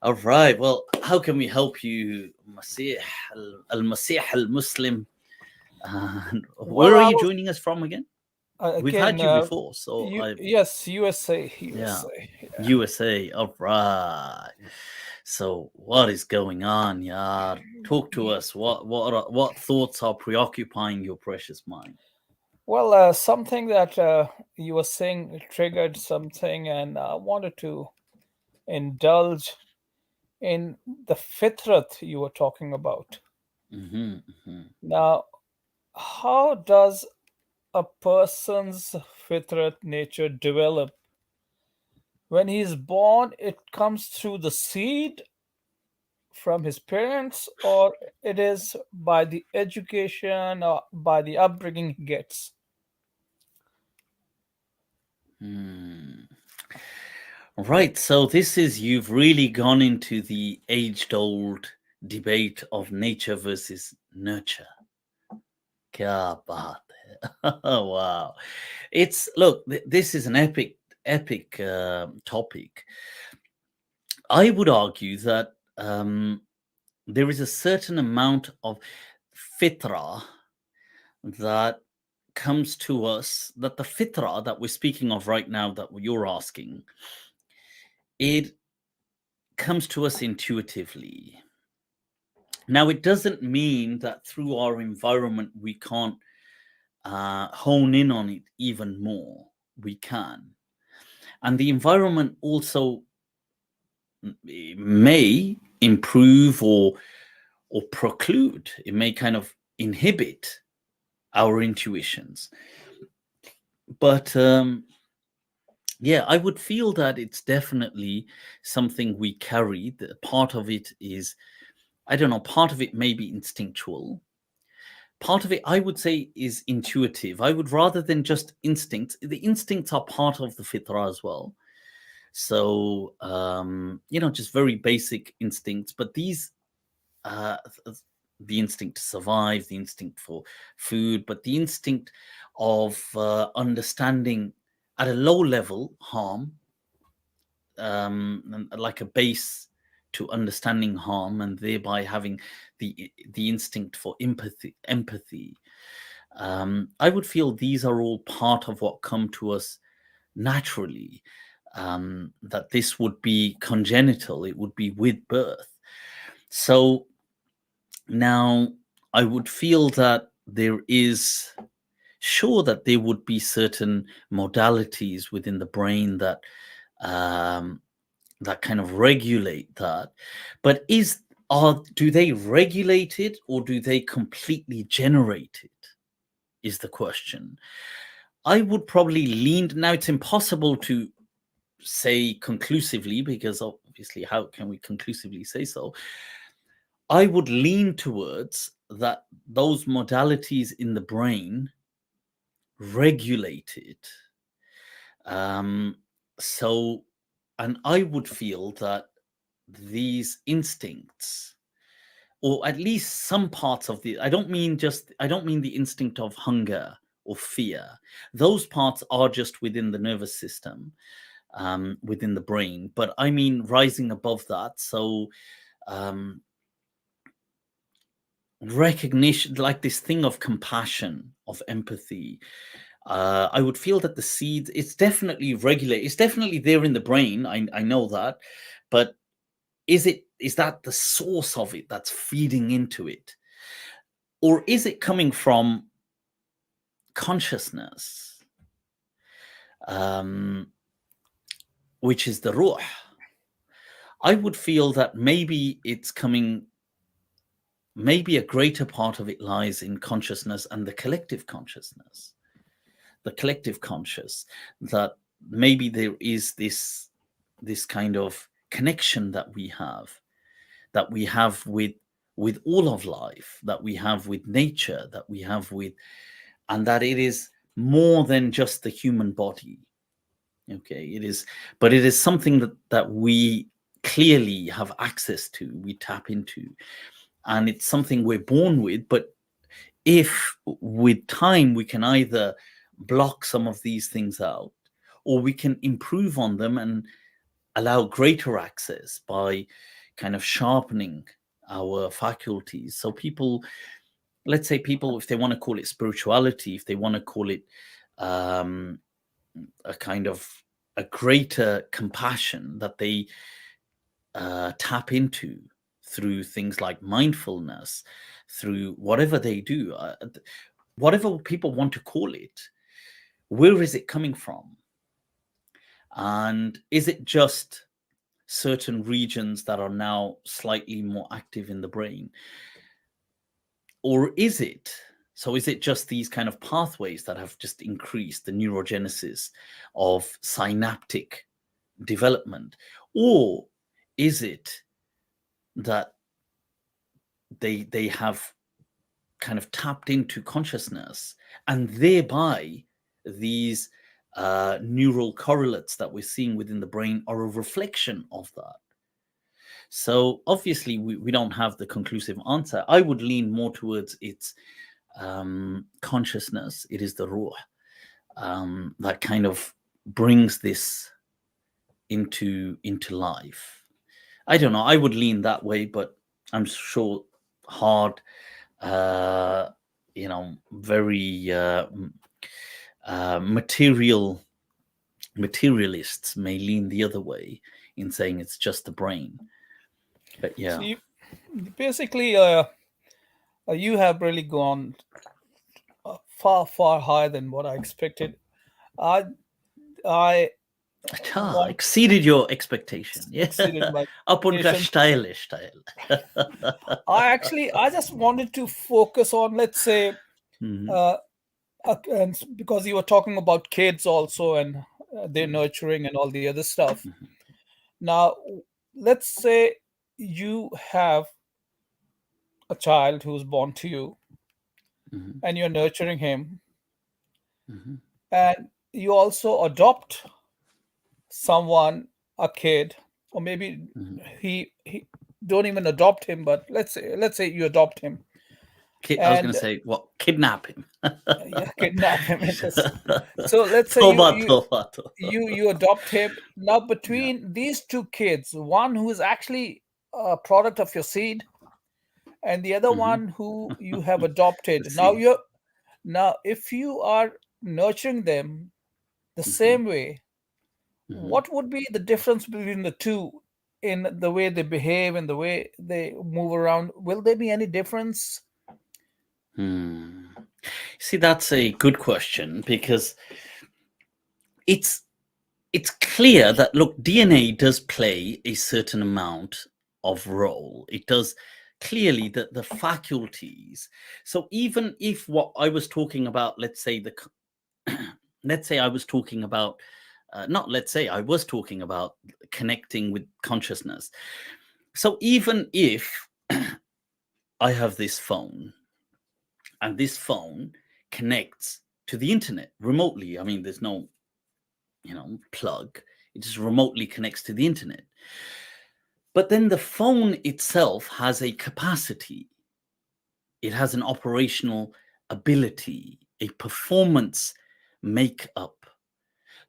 All right. Well, how can we help you, Masih al-Masih al-Muslim? Well, Where are you joining us from again? We've again, had you before, so yes, USA, yeah, USA. Yeah. USA. All right. So what is going on, yeah? Talk to us. What thoughts are preoccupying your precious mind? Well, something that you were saying triggered something, and I wanted to indulge in the fitrat you were talking about. Hmm. Hmm. Now, how does a person's fitrat nature develop? When he's born, it comes through the seed from his parents, or it is by the education or by the upbringing he gets? Hmm. Right. So this is you've really gone into the age-old debate of nature versus nurture. Kya baat hai. Wow. It's look, this is an epic topic. I would argue that there is a certain amount of fitrah that comes to us, that the fitrah that we're speaking of right now, that you're asking, it comes to us intuitively. Now, it doesn't mean that through our environment we can't hone in on it even more. We can. And the environment also may improve or preclude, it may kind of inhibit our intuitions. But yeah, I would feel that it's definitely something we carry. Part of it is, I don't know, part of it may be instinctual. Part of it, I would say, is intuitive. I would rather than just instincts. The instincts are part of the fitrah as well. So, just very basic instincts. But these, uh, the instinct to survive, the instinct for food, but the instinct of understanding at a low level harm, like a base to understanding harm, and thereby having the instinct for empathy. I would feel these are all part of what come to us naturally. That this would be congenital; it would be with birth. So now I would feel that there is sure that there would be certain modalities within the brain um, that kind of regulate that. But do they regulate it or do they completely generate it? Is the question. I would probably lean now. It's impossible to say conclusively because obviously, how can we conclusively say so? I would lean towards that those modalities in the brain regulate it. Um, so, and I would feel that these instincts, or at least some parts of I don't mean the instinct of hunger or fear. Those parts are just within the nervous system, within the brain. But I mean rising above that. So, um, recognition, like this thing of compassion, of empathy. I would feel that the seeds, it's definitely regulated. It's definitely there in the brain. I know that, but is that the source of it that's feeding into it, or is it coming from consciousness, um, which is the ruh? I would feel that maybe it's coming. Maybe a greater part of it lies in consciousness and the collective consciousness, the collective conscious, that maybe there is this kind of connection that we have with all of life, that we have with nature, that we have with, and that it is more than just the human body. Okay, it is, but it is something that we clearly have access to, we tap into, and it's something we're born with. But if with time we can either block some of these things out or we can improve on them, and allow greater access by kind of sharpening our faculties. So people, let's say people, if they want to call it spirituality, if they want to call it um, a kind of a greater compassion that they tap into through things like mindfulness, through whatever they do, whatever people want to call it, where is it coming from? And is it just certain regions that are now slightly more active in the brain? Or is it just these kind of pathways that have just increased the neurogenesis of synaptic development? Or is it that they have kind of tapped into consciousness, and thereby these neural correlates that we're seeing within the brain are a reflection of that? So obviously we don't have the conclusive answer. I would lean more towards its consciousness. It is the ruh that kind of brings this into life. I don't know. I would lean that way, but I'm sure hard, very materialists may lean the other way in saying it's just the brain. But yeah. So basically, you have really gone far, far higher than what I expected. I I want Exceeded your expectation. Yeah. exceeded my Up und expectations. steil. I just wanted to focus on, let's say, Mhm, and because you were talking about kids also and their nurturing and all the other stuff. mhm, Now, let's say you have a child who's born to you mhm, and you're nurturing him, mhm, and you also adopt someone, a kid, or maybe mhm. he don't even adopt him, but let's say you adopt him, I was going and to say, what? Kidnap him. yeah, kidnap him. So let's say you Toba, you toba, toba. you adopt him. Now, Yeah. between these two kids, one who is actually a product of your seed and the other Mhm. one who you have The adopted, seed. now if you are nurturing them the Mhm, same way, mhm. what would be the difference between the two in the way they behave and the way they move around? Will there be any difference? Hmm. See, that's a good question, because it's clear that, look, DNA does play a certain amount of role. It does clearly that the faculties. So even if what I was talking about, let's say let's say I was talking about, not let's say I was talking about connecting with consciousness. So even if I have this phone, and this phone connects to the internet remotely, I mean, there's no, plug. It just remotely connects to the internet. But then the phone itself has a capacity. It has an operational ability, a performance makeup.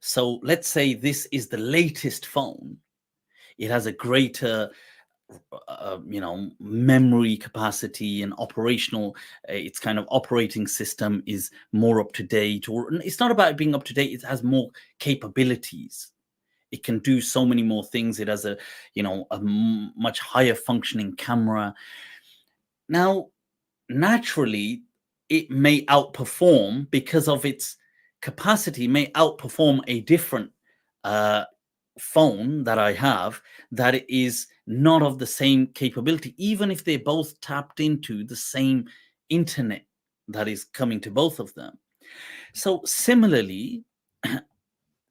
So let's say this is the latest phone. It has a greater, memory capacity and operational. Its kind of operating system is more up to date, or it's not about being up to date. It has more capabilities. It can do so many more things. It has much higher functioning camera. Now, naturally, it may outperform, because of its capacity, may outperform a different uh, phone that I have that is not of the same capability, even if they're both tapped into the same internet that is coming to both of them. So similarly,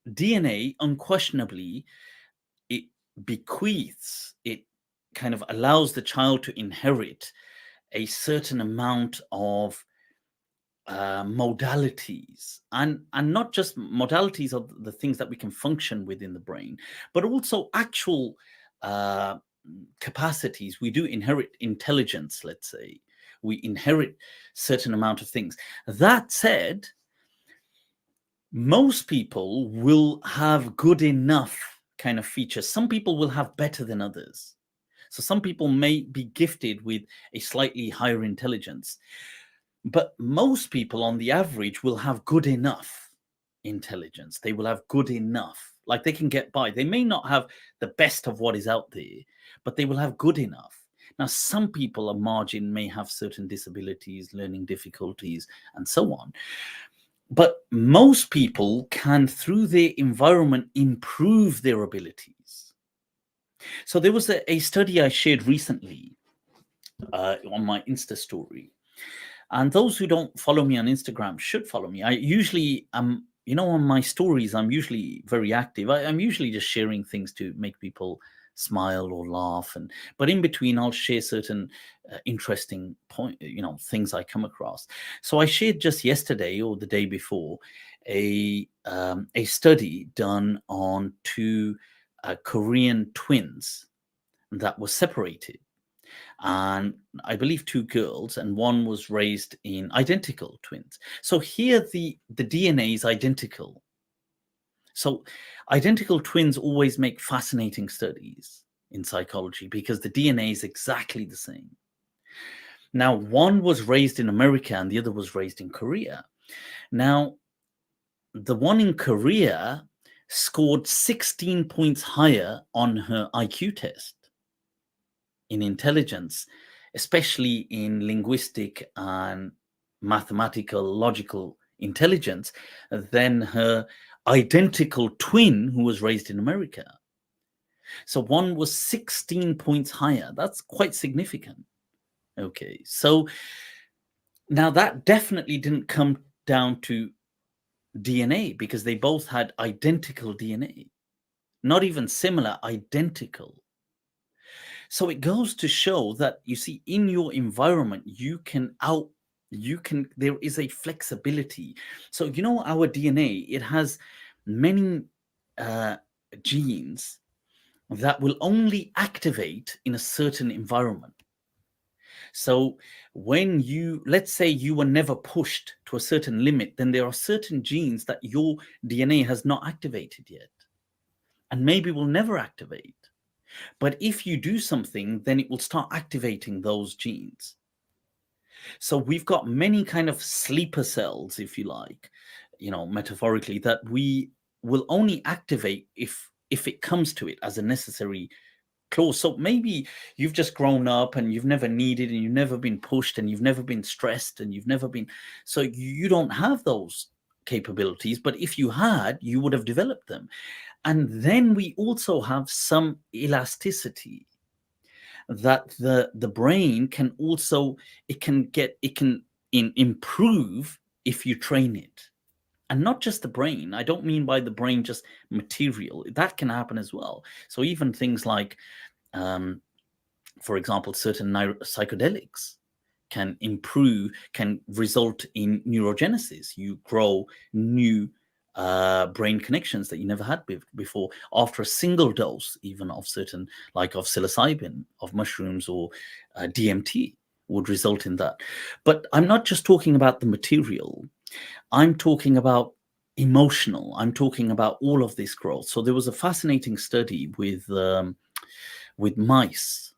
DNA unquestionably, it bequeaths, it kind of allows the child to inherit a certain amount of modalities, and not just modalities of the things that we can function within the brain, but also actual uh, capacities. We do inherit intelligence, let's say. We inherit certain amount of things. That said, most people will have good enough kind of features. Some people will have better than others. So some people may be gifted with a slightly higher intelligence, but most people on the average will have good enough intelligence. They will have good enough, like they can get by. They may not have the best of what is out there, but they will have good enough. Now, some people, a margin, may have certain disabilities, learning difficulties, and so on. But most people can, through their environment, improve their abilities. So there was a study I shared recently on my Insta story. And those who don't follow me on Instagram should follow me. I usually am, on my stories, I'm usually very active. I'm usually just sharing things to make people smile or laugh. But in between, I'll share certain interesting things I come across. So I shared just yesterday or the day before a study done on two Korean twins that were separated, and I believe two girls, and one was raised in identical twins. So here the DNA is identical. So identical twins always make fascinating studies in psychology because the DNA is exactly the same. Now, one was raised in America and the other was raised in Korea. Now, the one in Korea scored 16 points higher on her IQ test in intelligence, especially in linguistic and mathematical, logical intelligence, than her identical twin who was raised in America. So one was 16 points higher. That's quite significant. Okay, so now that definitely didn't come down to DNA because they both had identical DNA, not even similar, identical. So it goes to show that, you see, in your environment, there is a flexibility. So, our DNA, it has many genes that will only activate in a certain environment. So when let's say you were never pushed to a certain limit, then there are certain genes that your DNA has not activated yet, and maybe will never activate. But if you do something, then it will start activating those genes. So we've got many kind of sleeper cells, if you like, metaphorically, that we will only activate if it comes to it as a necessary clause. So maybe you've just grown up and you've never needed, and you've never been pushed, and you've never been stressed, and you've never been, so you don't have those capabilities. But if you had, you would have developed them. And then we also have some elasticity that the brain can also, it can improve if you train it. And not just the brain. I don't mean by the brain just material. That can happen as well. So even things like, for example, certain psychedelics can result in neurogenesis. You grow new brain connections that you never had before after a single dose, even of certain, like of psilocybin, of mushrooms, or DMT would result in that. But I'm not just talking about the material. I'm talking about emotional. I'm talking about all of this growth. So there was a fascinating study with mice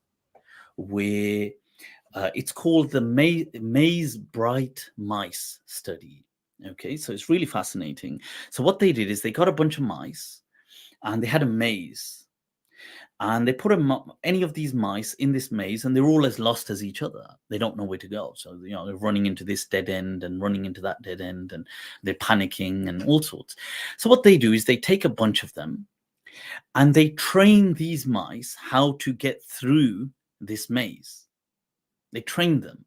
where it's called the Maze Bright Mice study. Okay, so it's really fascinating. So what they did is they got a bunch of mice and they had a maze, and they put any of these mice in this maze, and they're all as lost as each other. They don't know where to go. So, they're running into this dead end and running into that dead end, and they're panicking and all sorts. So what they do is they take a bunch of them and they train these mice how to get through this maze. They train them.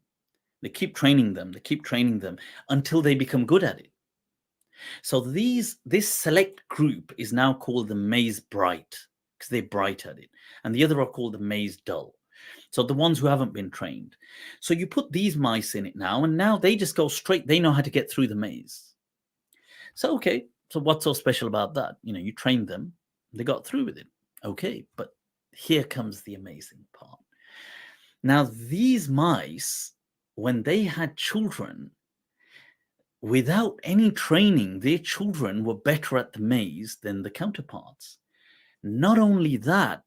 They keep training them. They keep training them until they become good at it. So this select group is now called the Maze Bright because they're bright at it. And the other are called the Maze Dull. So the ones who haven't been trained. So you put these mice in it now, and now they just go straight. They know how to get through the maze. So, okay. So what's so special about that? You trained them. They got through with it. Okay. But here comes the amazing part. Now, these mice, when they had children, without any training, their children were better at the maze than the counterparts. Not only that,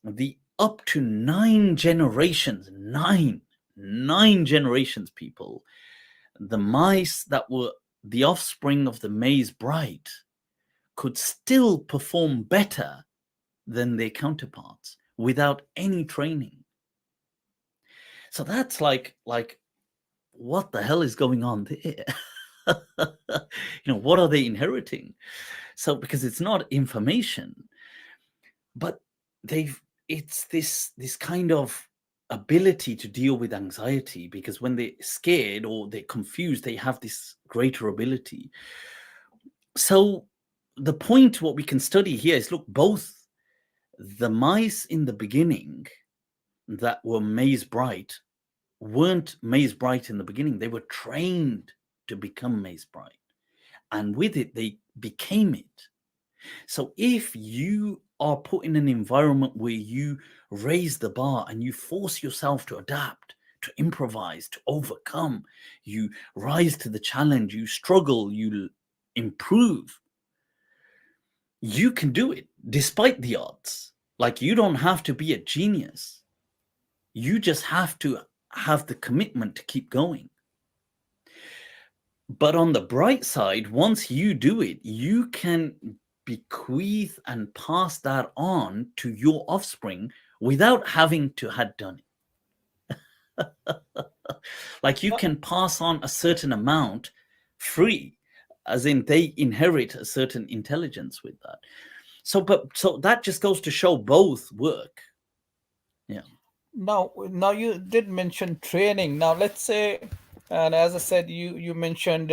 the up to nine generations, nine generations, people, the mice that were the offspring of the maize bride could still perform better than their counterparts without any training. So that's like what the hell is going on there? What are they inheriting? So because it's not information, but they've it's this kind of ability to deal with anxiety, because when they're scared or they're confused, they have this greater ability. So the point, what we can study here is, look, both the mice in the beginning that were maize bright weren't maize bright in the beginning. They were trained to become maize bright, and with it they became it. So if you are put in an environment where you raise the bar and you force yourself to adapt, to improvise, to overcome, you rise to the challenge, you struggle, you improve, you can do it despite the odds. Like, you don't have to be a genius. You just have to have the commitment to keep going. But on the bright side, once you do it, you can bequeath and pass that on to your offspring without having to had done it. Like, you No, can pass on a certain amount free, as in they inherit a certain intelligence with that. So that just goes to show both work. Yeah. now you did mention training. Now let's say, and as I said, you mentioned,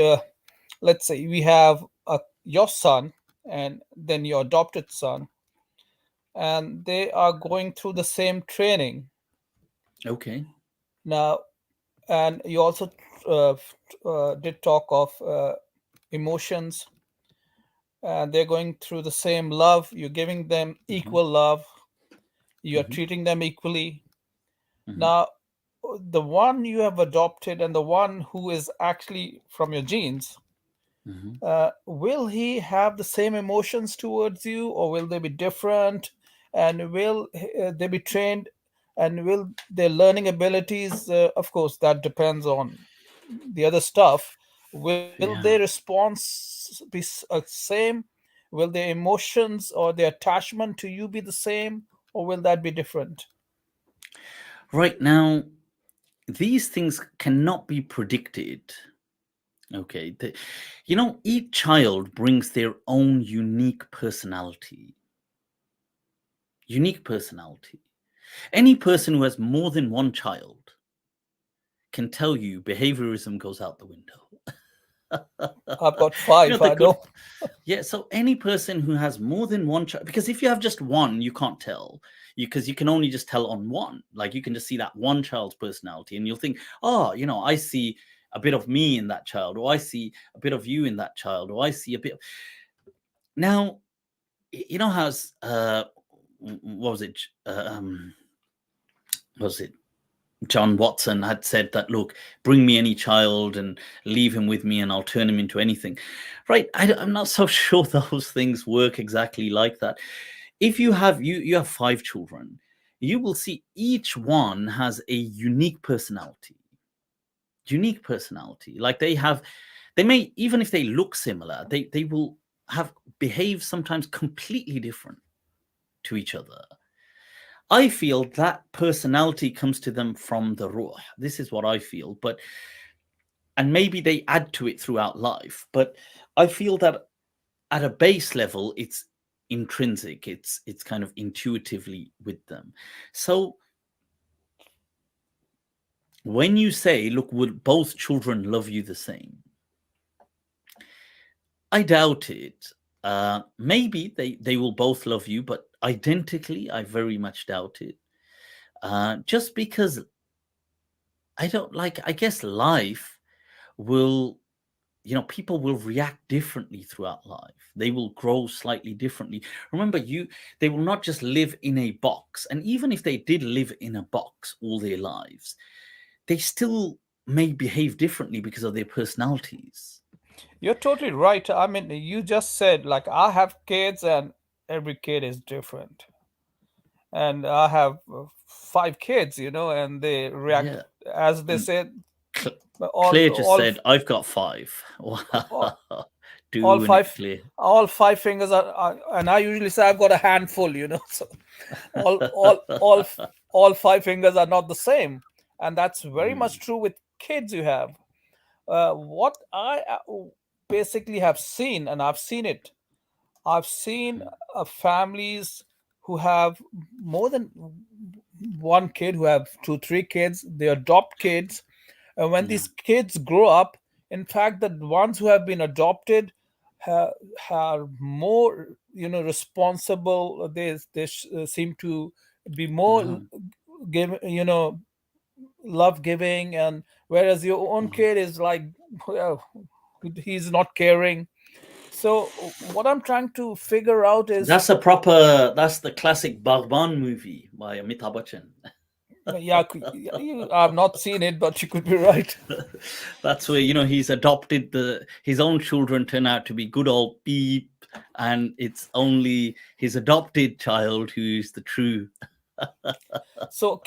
let's say we have your son and then your adopted son, and they are going through the same training Okay. now. And you also did talk of emotions, and they're going through the same love. You're giving them Hmm. equal love, you're Hmm. treating them equally. Hmm. Now, the one you have adopted and the one who is actually from your genes, Hmm. will he have the same emotions towards you, or will they be different? And will they be trained? And will their learning abilities, of course, that depends on the other stuff. Will their Yeah. response be same? Will their emotions or their attachment to you be the same, or will that be different? Right now, these things cannot be predicted. Okay. Each child brings their own unique personality. Unique personality. Any person who has more than one child can tell you behaviorism goes out the window. I've got five, The I good. know. Yeah, so any person who has more than one child, because if you have just one, you can't tell. Because you can only just tell on one. Like, you can just see that one child's personality, and you'll think, oh, I see a bit of me in that child, or I see a bit of you in that child, or I see a bit. Now, how's what was it? Was it John Watson had said that, look, bring me any child and leave him with me, and I'll turn him into anything. Right? I'm not so sure those things work exactly like that. If you have five children, you will see each one has a unique personality. Unique personality. Like, they may, even if they look similar, they will have behave sometimes completely different to each other. I feel that personality comes to them from the ruh. This is what I feel, and maybe they add to it throughout life. But I feel that at a base level, it's intrinsic. It's kind of intuitively with them. So when you say, "Look, would both children love you the same?" I doubt it. Maybe they will both love you, but identically, I very much doubt it. Just because I don't like. I guess life will people will react differently throughout life. They will grow slightly differently. Remember, they will not just live in a box. And even if they did live in a box all their lives, they still may behave differently because of their personalities. You're totally right. I mean, you just said, like, I have kids, and every kid is different. And I have five kids, and they react Yeah. as they And said. Cl- All, Claire just all, said, I've got five. all, Wow. all Doing it, five, Claire. all five fingers and I usually say I've got a handful. So all, all, all, all five fingers are not the same, and that's very Mm, much true with kids you have. What I basically have seen, and I've seen it. I've seen mm, families who have more than one kid, who have two, three kids. They adopt kids, and when yeah. these kids grow up, in fact, the ones who have been adopted ha- are more, responsible. They seem to be more Wow. give, love giving, and whereas your own Wow. kid is like, well, he's not caring. So what I'm trying to figure out is, That's the classic Bhagwan movie by Amitabh Bachchan. yeah, I've not seen it, but you could be right. That's where, he's adopted his own children turn out to be good old beep, and it's only his adopted child who's the true. So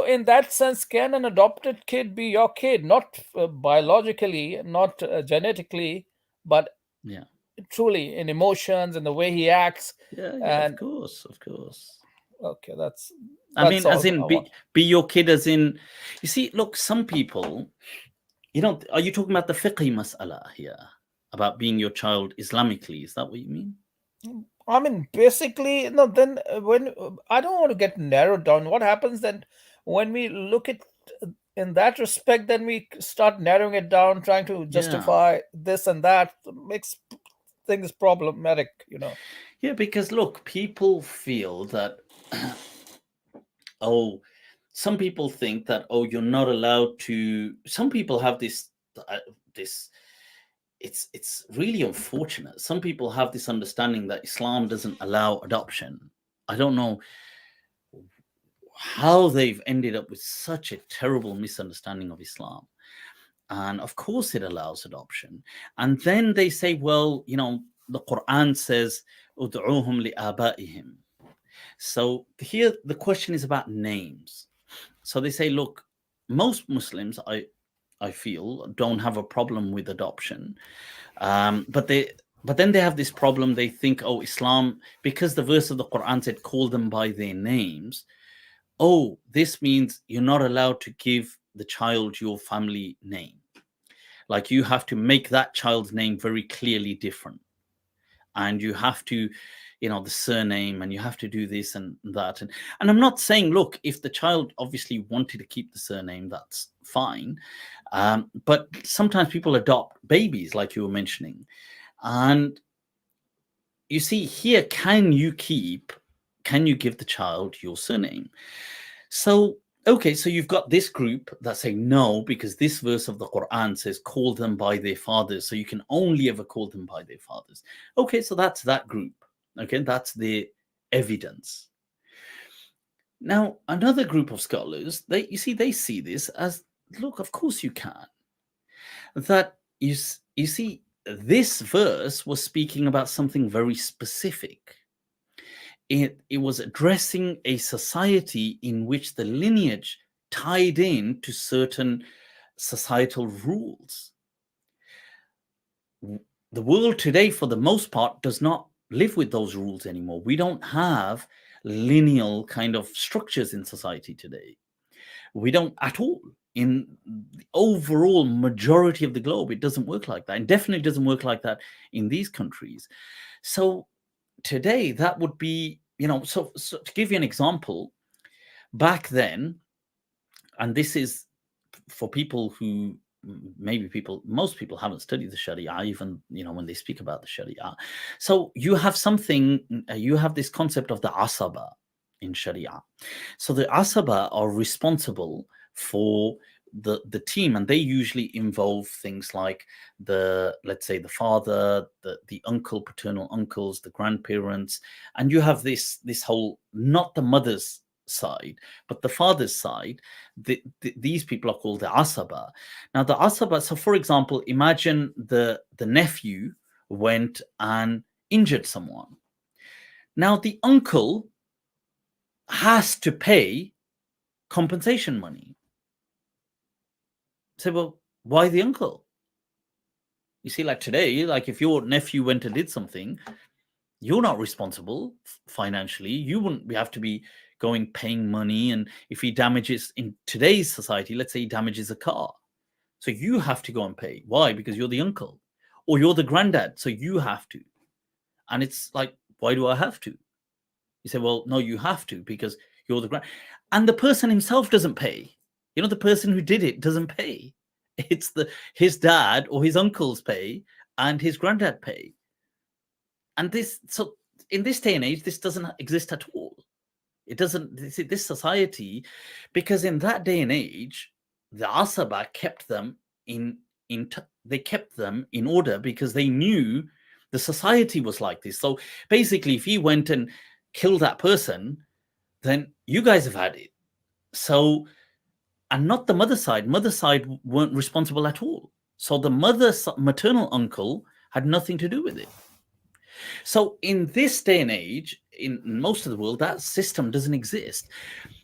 in that sense, can an adopted kid be your kid? Not biologically, not genetically, but Yeah. truly in emotions and the way he acts. Yeah, yeah, of And course, of course. okay, I that's mean, as all I in want. be your kid, as in, you see, look, some people, are you talking about the fiqh mas'ala here? About being your child Islamically? Is that what you mean? I mean, basically, no. Then when I don't want to get narrowed down, what happens then when we look at in that respect? Then we start narrowing it down, trying to Yeah. justify this and that, makes things problematic. Yeah, because look, people feel that, oh, some people think that, oh, you're not allowed to. Some people have this. It's really unfortunate. Some people have this understanding that Islam doesn't allow adoption. I don't know how they've ended up with such a terrible misunderstanding of Islam. And of course, it allows adoption. And then they say, well, the Quran says, "Ud'uhum li'abaihim." So here the question is about names. So they say, look, most Muslims, I feel, don't have a problem with adoption, but then they have this problem. They think, oh, Islam, because the verse of the Quran said, "Call them by their names." Oh, this means you're not allowed to give the child your family name. Like, you have to make that child's name very clearly different, and you have to, the surname, and you have to do this and that. And I'm not saying, look, if the child obviously wanted to keep the surname, that's fine. But sometimes people adopt babies, like you were mentioning, and you see here, can you give the child your surname? So, okay, so you've got this group that say no, because this verse of the Quran says, call them by their fathers. So you can only ever call them by their fathers. Okay, so that's that group. Okay, that's the evidence. Now, another group of scholars, they see this as, look, of course you can. That you see, this verse was speaking about something very specific. It was addressing a society in which the lineage tied in to certain societal rules. The world today, for the most part, does not live with those rules anymore. We don't have lineal kind of structures in society today. We don't at all. In the overall majority of the globe, it doesn't work like that. And definitely doesn't work like that in these countries. So today, that would be, so to give you an example, back then, and this is for people who most people haven't studied the Sharia, even when they speak about the Sharia. So you have this concept of the asaba in Sharia. So the asaba are responsible for the team, and they usually involve things like, let's say, the father, the uncle, paternal uncles, the grandparents, and you have this whole, not the mother's side but the father's side. These people are called the asaba. Now the asaba, so for example, imagine the nephew went and injured someone. Now the uncle has to pay compensation money. Say, well, why the uncle? You see, like today, like if your nephew went and did something, you're not responsible financially. You wouldn't have to be going paying money. And if he damages in today's society, let's say he damages a car, so you have to go and pay. Why? Because you're the uncle, or you're the granddad, so you have to. And it's like, why do I have to? You say, well, no, you have to because you're the grand. And the person himself doesn't pay. You know, the person who did it doesn't pay. It's the his dad or his uncle's pay and his granddad pay. And this, so in this day and age, this doesn't exist at all. It doesn't. This society, because in that day and age, the Asaba kept them in they kept them in order because they knew the society was like this. So basically, if he went and killed that person, then you guys have had it. So, and not the mother side. Mother side weren't responsible at all. So the mother's maternal uncle had nothing to do with it. So in this day and age, in most of the world, that system doesn't exist.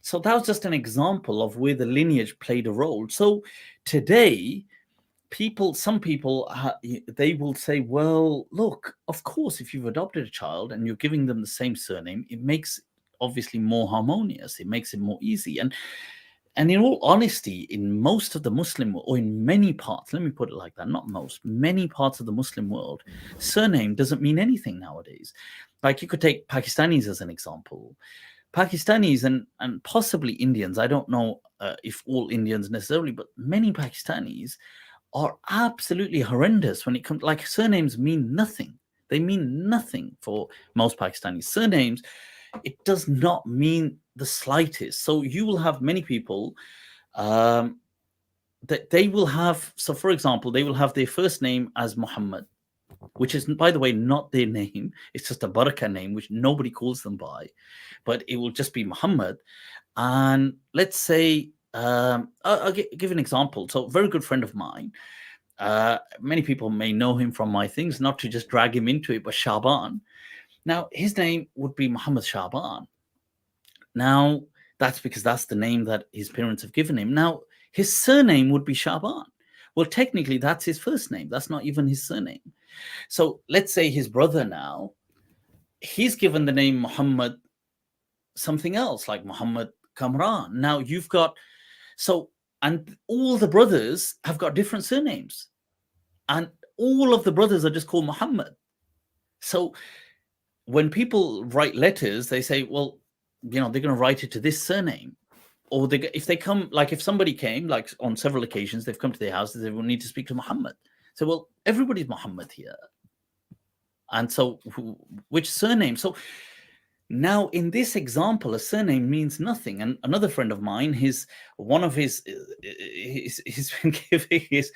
So that was just an example of where the lineage played a role. So today, some people, they will say, well, look, of course, if you've adopted a child and you're giving them the same surname, it makes obviously more harmonious. It makes it more easy. And in all honesty, in most of the Muslim, or in many parts, let me put it like that, not most, many parts of the Muslim world, surname doesn't mean anything nowadays. Like you could take Pakistanis as an example. Pakistanis and possibly Indians, I don't know if all Indians necessarily, but many Pakistanis are absolutely horrendous when it comes, like surnames mean nothing. They mean nothing for most Pakistanis. Surnames, it does not mean the slightest. So you will have many people um, that they will have. So, for example, they will have their first name as Muhammad, which is, by the way, not their name. It's just a barakah name, which nobody calls them by, but it will just be Muhammad. And let's say, I'll give an example. So, a very good friend of mine. Many people may know him from my things, not to just drag him into it, but Shaban. Now, his name would be Muhammad Shaban. Now, that's because that's the name that his parents have given him. Now, his surname would be Shaban. Well, technically, that's his first name. That's not even his surname. So let's say his brother now, he's given the name Muhammad something else, like Muhammad Kamran. Now you've got, so, and all the brothers have got different surnames. And all of the brothers are just called Muhammad. So when people write letters, they say, well, they're going to write it to this surname. Or if they come, like if somebody came, like on several occasions, they've come to their house, they will need to speak to Muhammad. So, well, everybody's Muhammad here. And so, which surname? So now in this example, a surname means nothing. And another friend of mine, he's been giving his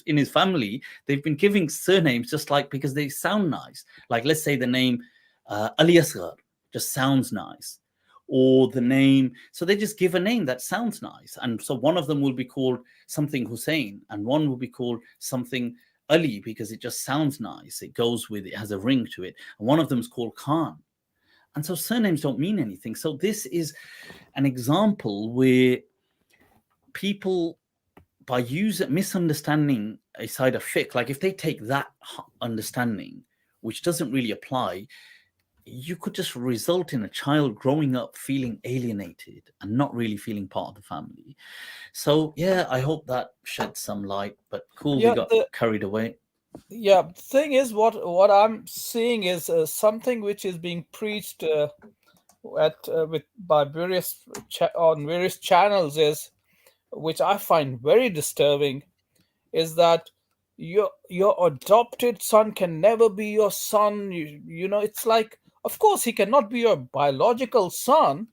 in his family, they've been giving surnames just like because they sound nice. Like let's say the name Ali Asghar just sounds nice, or the name. So they just give a name that sounds nice. And so one of them will be called something Hussein, and one will be called something Ali because it just sounds nice. It goes with it, has a ring to it. And one of them is called Khan. And so surnames don't mean anything. So this is an example where people, by misunderstanding a side of fiqh, like if they take that understanding, which doesn't really apply, you could just result in a child growing up feeling alienated and not really feeling part of the family. So yeah, I hope that sheds some light. But cool, we Yeah, got carried away. the thing is, what I'm seeing is something which is being preached at with by on various channels, is which I find very disturbing, is that your adopted son can never be your son. It's like, of course he cannot be your biological son,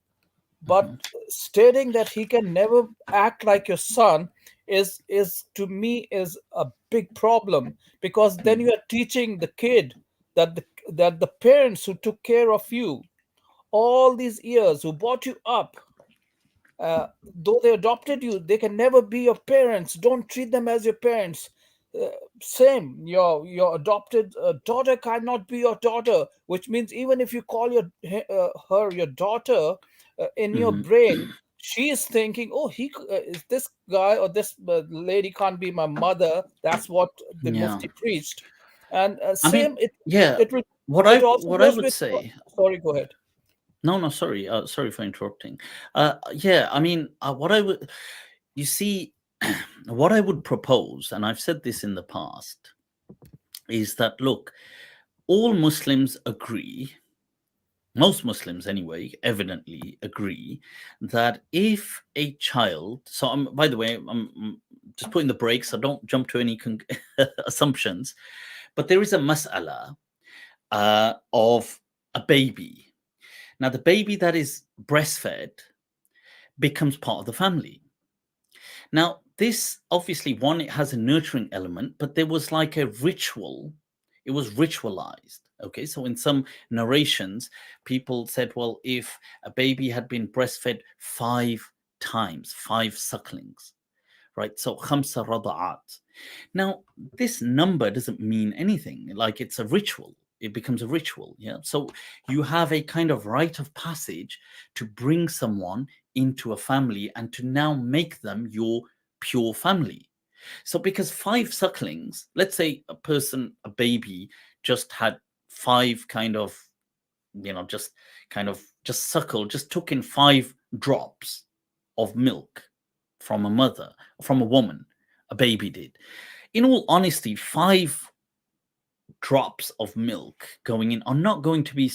but Hmm. stating that he can never act like your son is to me is a big problem, because then you are teaching the kid that the parents who took care of you all these years, who brought you up, though they adopted you, they can never be your parents. Don't treat them as your parents. Same, your adopted daughter cannot be your daughter, which means even if you call her your daughter, in your Mhm. brain she is thinking, oh, is this guy or this lady can't be my mother. That's what the Yeah. Mufti preached. And I mean, same, it yeah. it will What it I also what I goes would with, say. sorry, go ahead. No, no, sorry. Sorry for interrupting. Yeah, I mean, what I would, you see, what I would propose, and I've said this in the past, is that look, all Muslims agree, most Muslims anyway, evidently agree that if a child, so by the way, I'm just putting the brakes, so don't jump to any assumptions, but there is a mas'ala of a baby. Now, the baby that is breastfed becomes part of the family. Now, this obviously, one, it has a nurturing element, but there was like a ritual. It was ritualized. Okay, so in some narrations, people said, well, if a baby had been breastfed 5 times, 5 sucklings, right? So khamsa rada'at. Now, this number doesn't mean anything. Like it's a ritual. It becomes a ritual. Yeah. So you have a kind of rite of passage to bring someone into a family and to now make them your pure family. So because 5 sucklings, let's say a baby just had 5 kind of, just just suckled, just took in 5 drops of milk from a mother, from a woman, a baby did. In all honesty, 5 drops of milk going in are not going to be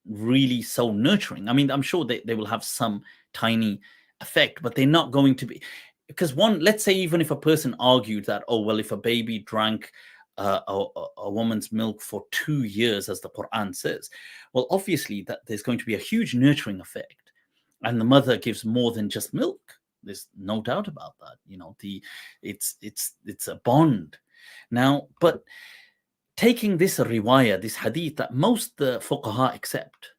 really so nurturing. I mean, I'm sure they will have some tiny effect, but they're not going to be. Because one, let's say, even if a person argued that, oh, well, if a baby drank a woman's milk for 2 years, as the Quran says, well, obviously that there's going to be a huge nurturing effect, and the mother gives more than just milk. There's no doubt about that. It's a bond. Now, but taking this riwayah, this hadith that most the fuqaha accept,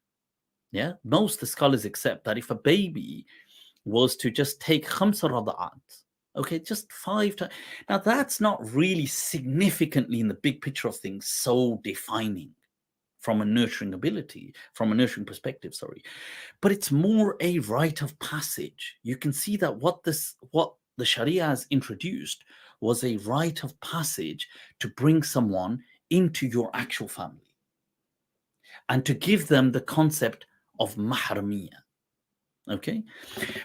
yeah, most the scholars accept that if a baby was to just take khamsa rada'at, okay, just 5 times. Now that's not really significantly in the big picture of things so defining from a nurturing ability, from a nurturing perspective, sorry. But it's more a rite of passage. You can see that what the Sharia has introduced was a rite of passage to bring someone into your actual family and to give them the concept of mahramiyah. Okay,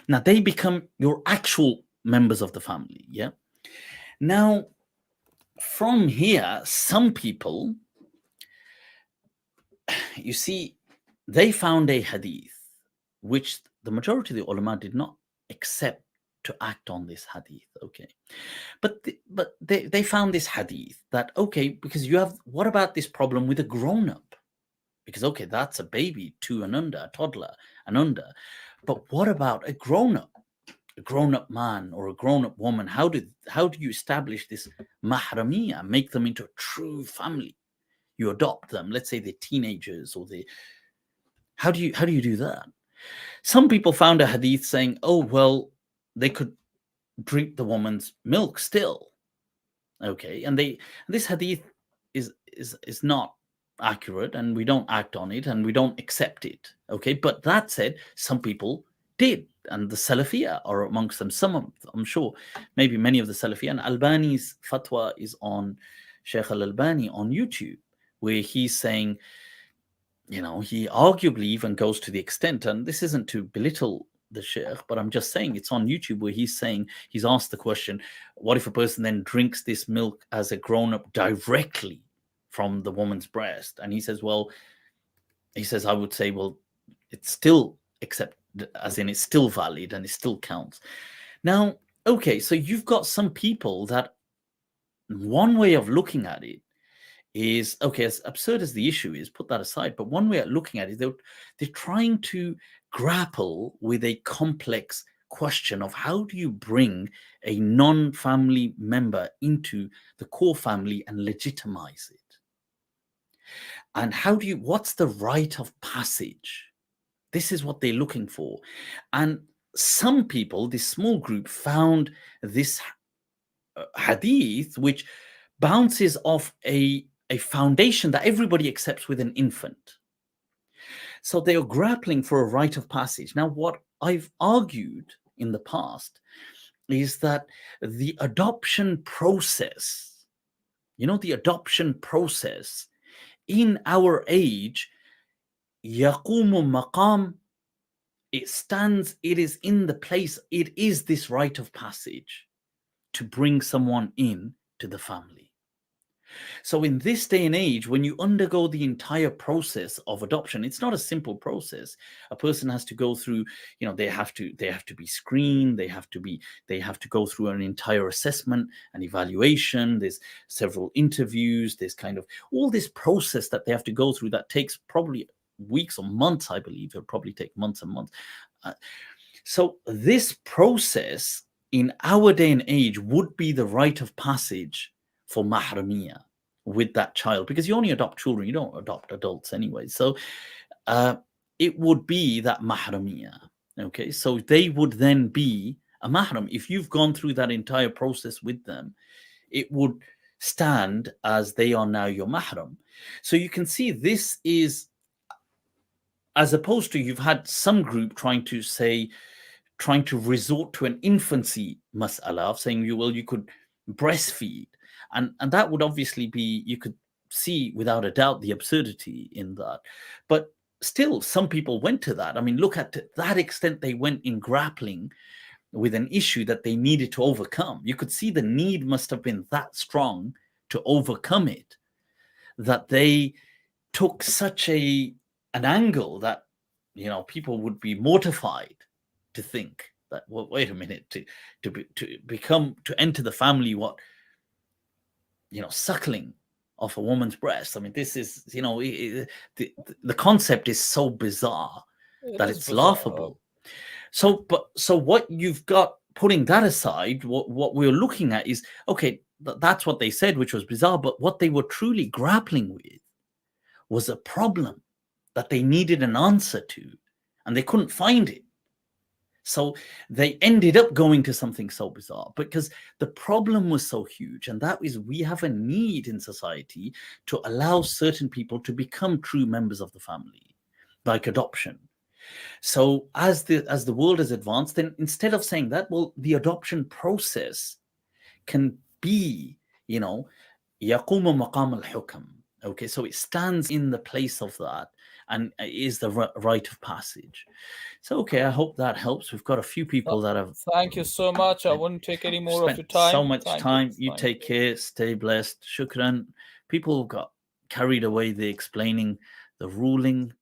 now they become your actual members of the family. Yeah. Now, from here, some people, you see, they found a hadith which the majority of the ulama did not accept to act on this hadith. Okay, but they found this hadith that, okay, because you have, what about this problem with a grown up? Because okay, that's a baby, 2 and under, a toddler and under, but what about a grown up? A grown-up man or a grown-up woman, how do you establish this mahramiyah, make them into a true family? You adopt them, let's say they're teenagers, or they, how do you do that? Some people found a hadith saying, oh, well, they could drink the woman's milk still. Okay, and this hadith is not accurate, and we don't act on it, and we don't accept it. Okay, but that said, some people did, and the Salafiyah are amongst them. Some of, I'm sure, maybe many of the Salafiyah. And Albani's fatwa is on, Sheikh Al Albani on YouTube, where he's saying, he arguably even goes to the extent, and this isn't to belittle the sheikh, but I'm just saying it's on YouTube, where he's saying, he's asked the question, what if a person then drinks this milk as a grown up directly from the woman's breast? And he says, well, I would say, well, it's still accept, as in it's still valid and it still counts. Now, okay, so you've got some people that, one way of looking at it is, okay, as absurd as the issue is, put that aside, but one way of looking at it, they're trying to grapple with a complex question of how do you bring a non-family member into the core family and legitimize it, and what's the rite of passage? This is what they're looking for. And some people, this small group, found this hadith which bounces off a foundation that everybody accepts with an infant. So they are grappling for a rite of passage. Now, what I've argued in the past is that the adoption process, the adoption process in our age, yaqumu maqam, it stands, it is in the place, it is this rite of passage to bring someone in to the family. So in this day and age, when you undergo the entire process of adoption, it's not a simple process. A person has to go through, they have to be screened, they have to go through an entire assessment and evaluation. There's several interviews, there's kind of all this process that they have to go through that takes probably weeks or months. I believe it'll probably take months and months. So this process in our day and age would be the rite of passage for mahramiyah with that child, because you only adopt children, you don't adopt adults anyway. So it would be that mahramiyah. Okay, so they would then be a mahram. If you've gone through that entire process with them, it would stand as they are now your mahram. So you can see this is, as opposed to you've had some group trying to resort to an infancy mas'ala of saying you could breastfeed, and that would obviously be, you could see without a doubt the absurdity in that. But still, some people went to that. I mean, look at to that extent they went in grappling with an issue that they needed to overcome. You could see the need must have been that strong to overcome it, that they took such an angle that people would be mortified to think that, well, wait a minute, to enter the family, what, suckling of a woman's breast. I mean, this is, the concept is so bizarre It that is it's bizarre. laughable. So what you've got, putting that aside, what we're looking at is, okay, that's what they said, which was bizarre, but what they were truly grappling with was a problem that they needed an answer to, and they couldn't find it. So they ended up going to something so bizarre because the problem was so huge. And that is, we have a need in society to allow certain people to become true members of the family, like adoption. So as the world has advanced, then instead of saying that, well, the adoption process can be, yaqumu maqam al-hukm. Okay, so it stands in the place of that and is the rite of passage. So, okay, I hope that helps. We've got a few people that have Thank you so much. I wouldn't take any more of spent your so time. much Thank you. time. You take care, stay blessed. Shukran. People got carried away. They explaining the ruling